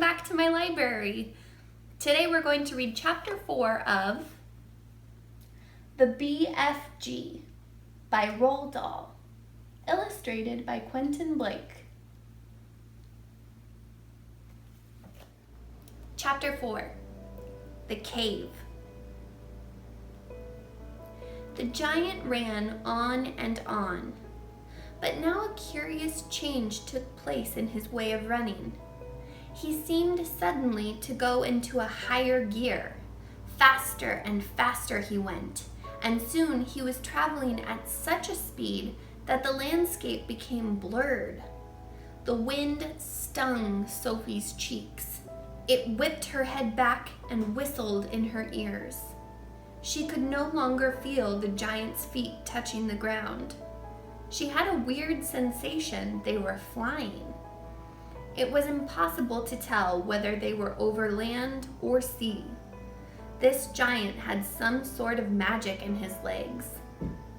back to my library. Today we're going to read chapter 4 of The BFG by Roald Dahl, illustrated by Quentin Blake. Chapter 4, The Cave. The giant ran on and on, but now a curious change took place in his way of running. He seemed suddenly to go into a higher gear. Faster and faster he went, and soon he was traveling at such a speed that the landscape became blurred. The wind stung Sophie's cheeks. It whipped her head back and whistled in her ears. She could no longer feel the giant's feet touching the ground. She had a weird sensation they were flying. It was impossible to tell whether they were over land or sea. This giant had some sort of magic in his legs.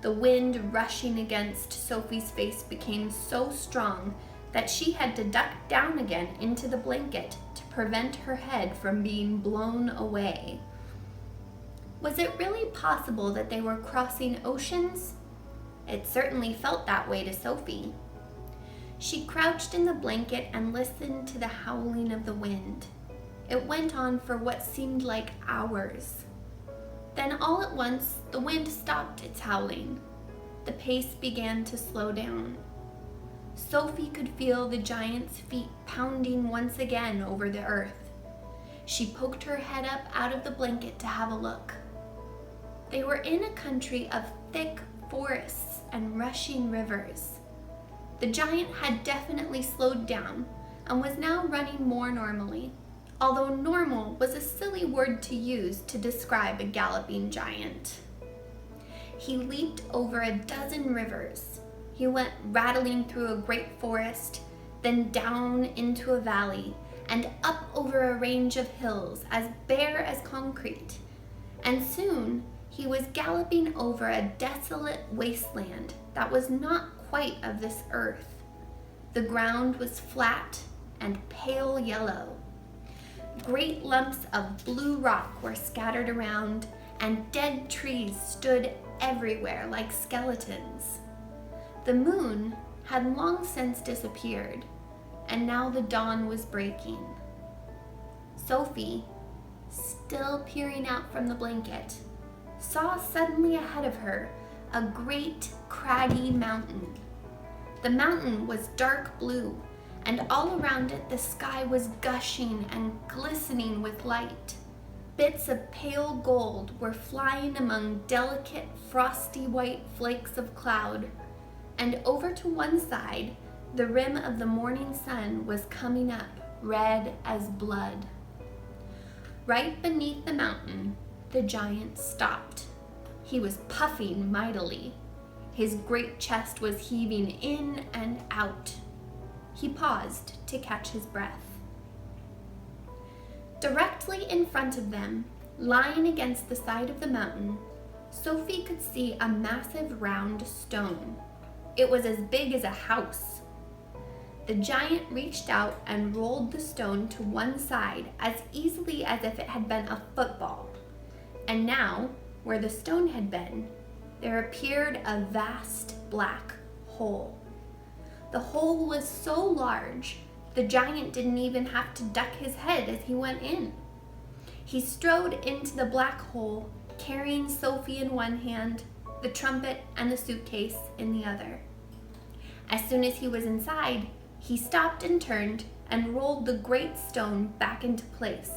The wind rushing against Sophie's face became so strong that she had to duck down again into the blanket to prevent her head from being blown away. Was it really possible that they were crossing oceans? It certainly felt that way to Sophie. She crouched in the blanket and listened to the howling of the wind. It went on for what seemed like hours. Then all at once, the wind stopped its howling. The pace began to slow down. Sophie could feel the giant's feet pounding once again over the earth. She poked her head up out of the blanket to have a look. They were in a country of thick forests and rushing rivers. The giant had definitely slowed down and was now running more normally, although normal was a silly word to use to describe a galloping giant. He leaped over a dozen rivers. He went rattling through a great forest, then down into a valley, and up over a range of hills as bare as concrete. And soon he was galloping over a desolate wasteland that was not quite of this earth. The ground was flat and pale yellow. Great lumps of blue rock were scattered around, and dead trees stood everywhere like skeletons. The moon had long since disappeared, and now the dawn was breaking. Sophie, still peering out from the blanket, saw suddenly ahead of her a great craggy mountain. The mountain was dark blue, and all around it the sky was gushing and glistening with light. Bits of pale gold were flying among delicate frosty white flakes of cloud, and over to one side, the rim of the morning sun was coming up, red as blood. Right beneath the mountain, the giant stopped. He was puffing mightily. His great chest was heaving in and out. He paused to catch his breath. Directly in front of them, lying against the side of the mountain, Sophie could see a massive round stone. It was as big as a house. The giant reached out and rolled the stone to one side as easily as if it had been a football. And now, where the stone had been, there appeared a vast black hole. The hole was so large, the giant didn't even have to duck his head as he went in. He strode into the black hole, carrying Sophie in one hand, the trumpet and the suitcase in the other. As soon as he was inside, he stopped and turned and rolled the great stone back into place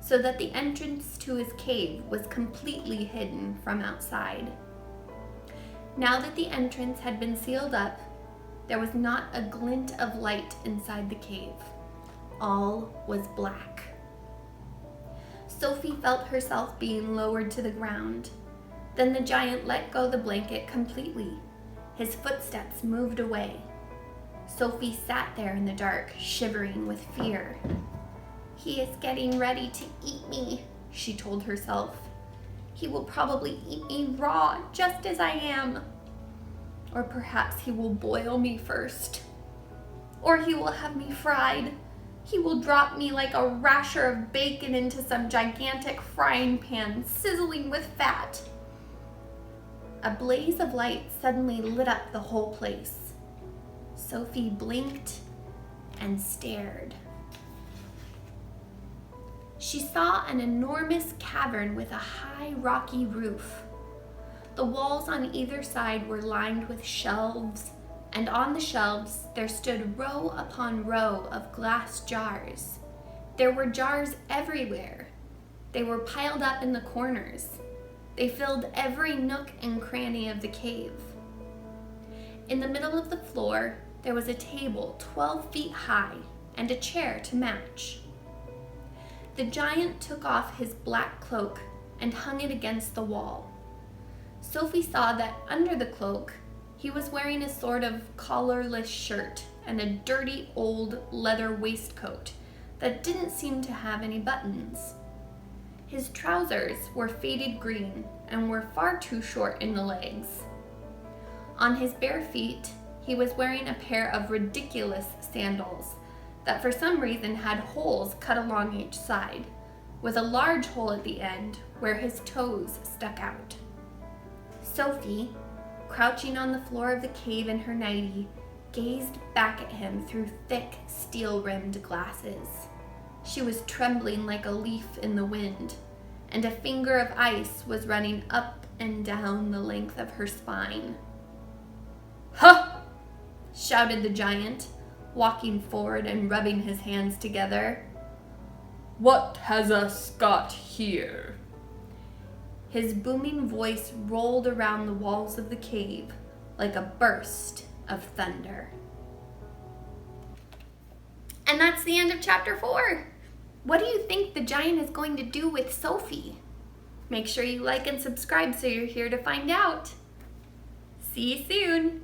so that the entrance to his cave was completely hidden from outside. Now that the entrance had been sealed up, there was not a glint of light inside the cave. All was black. Sophie felt herself being lowered to the ground. Then the giant let go the blanket completely. His footsteps moved away. Sophie sat there in the dark, shivering with fear. "He is getting ready to eat me," she told herself. "He will probably eat me raw, just as I am. Or perhaps he will boil me first. Or he will have me fried. He will drop me like a rasher of bacon into some gigantic frying pan, sizzling with fat. A blaze of light suddenly lit up the whole place. Sophie blinked and stared. She saw an enormous cavern with a high, rocky roof. The walls on either side were lined with shelves, and on the shelves there stood row upon row of glass jars. There were jars everywhere. They were piled up in the corners. They filled every nook and cranny of the cave. In the middle of the floor, there was a table 12 feet high and a chair to match. The giant took off his black cloak and hung it against the wall. Sophie saw that under the cloak, he was wearing a sort of collarless shirt and a dirty old leather waistcoat that didn't seem to have any buttons. His trousers were faded green and were far too short in the legs. On his bare feet, he was wearing a pair of ridiculous sandals that for some reason had holes cut along each side, with a large hole at the end where his toes stuck out. Sophie, crouching on the floor of the cave in her nightie, gazed back at him through thick, steel-rimmed glasses. She was trembling like a leaf in the wind, and a finger of ice was running up and down the length of her spine. "Ha!" shouted the giant, walking forward and rubbing his hands together. "What has us got here?" His booming voice rolled around the walls of the cave like a burst of thunder. And that's the end of chapter 4. What do you think the giant is going to do with Sophie? Make sure you like and subscribe so you're here to find out. See you soon.